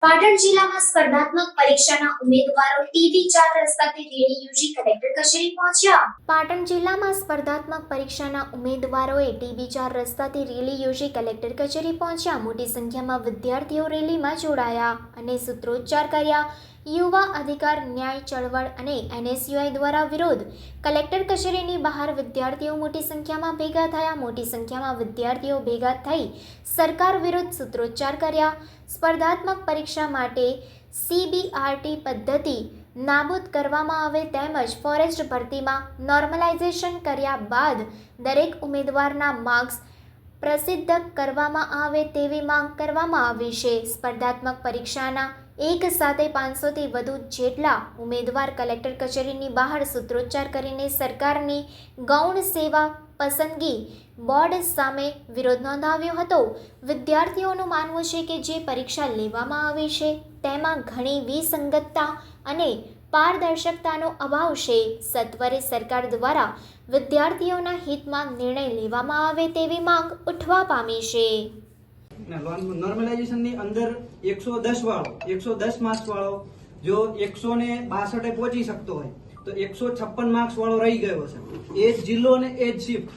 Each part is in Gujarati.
પાટણ જિલ્લામાં સ્પર્ધાત્મક પરીક્ષાના ઉમેદવારો ટી4 રસ્તાથી રેલી યોજી કલેક્ટર કચેરી પહોંચ્યા. પાટણ જિલ્લામાં સ્પર્ધાત્મક પરીક્ષાના ઉમેદવારોએ ટી4 રસ્તાથી રેલી યોજી કલેક્ટર કચેરી પહોંચ્યા. મોટી સંખ્યામાં વિદ્યાર્થીઓ રેલીમાં જોડાયા અને સૂત્રોચ્ચાર કર્યા. યુવા અધિકાર ન્યાય ચળવળ અને NSUI દ્વારા વિરોધ. કલેક્ટર કચેરીની બહાર વિદ્યાર્થીઓ મોટી સંખ્યામાં ભેગા થયા. મોટી સંખ્યામાં વિદ્યાર્થીઓ ભેગા થઈ સરકાર વિરુદ્ધ સૂત્રોચ્ચાર કર્યા. સ્પર્ધાત્મક પરીક્ષા માટે CBRT પદ્ધતિ નાબૂદ કરવામાં આવે તેમજ ફોરેસ્ટ ભરતીમાં નોર્મલાઇઝેશન કર્યા બાદ દરેક ઉમેદવારના માર્ક્સ પ્રસિદ્ધ કરવામાં આવે તેવી માંગ કરવામાં આવી છે. સ્પર્ધાત્મક પરીક્ષાના એક સાથે 500થી વધુ જેટલા ઉમેદવાર કલેક્ટર કચેરીની બહાર સૂત્રોચ્ચાર કરીને સરકારની ગૌણ સેવા પસંદગી બોર્ડ સામે વિરોધ નોંધાવ્યો હતો. વિદ્યાર્થીઓનું માનવું છે કે જે પરીક્ષા લેવામાં આવી છે તેમાં ઘણી વિસંગતતા અને પારદર્શકતાનો અભાવ છે. સત્વરે સરકાર દ્વારા વિદ્યાર્થીઓના હિતમાં નિર્ણય લેવામાં આવે તેવી માંગ ઉઠવા પામી છે. નોર્મલાઇઝેશનની અંદર 110 માર્ક્સ વાળો જો 162 પહોંચી શકતો હોય તો 156 માર્ક્સ વાળો રહી ગયો છે. એ જ જિલ્લો અને એ જ શિફ્ટ.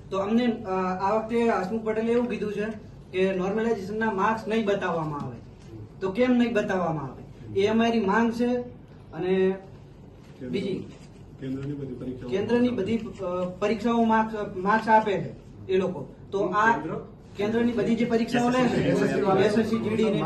તો અમને આ વખતે હસમુખ પટેલે એવું કીધું છે કે નોર્મલાઇઝેશનના માર્ક્સ નહીં બતાવવામાં આવે. તો કેમ નહીં બતાવવામાં આવે એ અમારી માંગ છે. અને બીજી કેન્દ્રની બધી પરીક્ષાઓ માર્ક્સ આપે છે એ લોકો. તો આ કેન્દ્રની બધી જે પરીક્ષાઓ લે છે SSC GD ને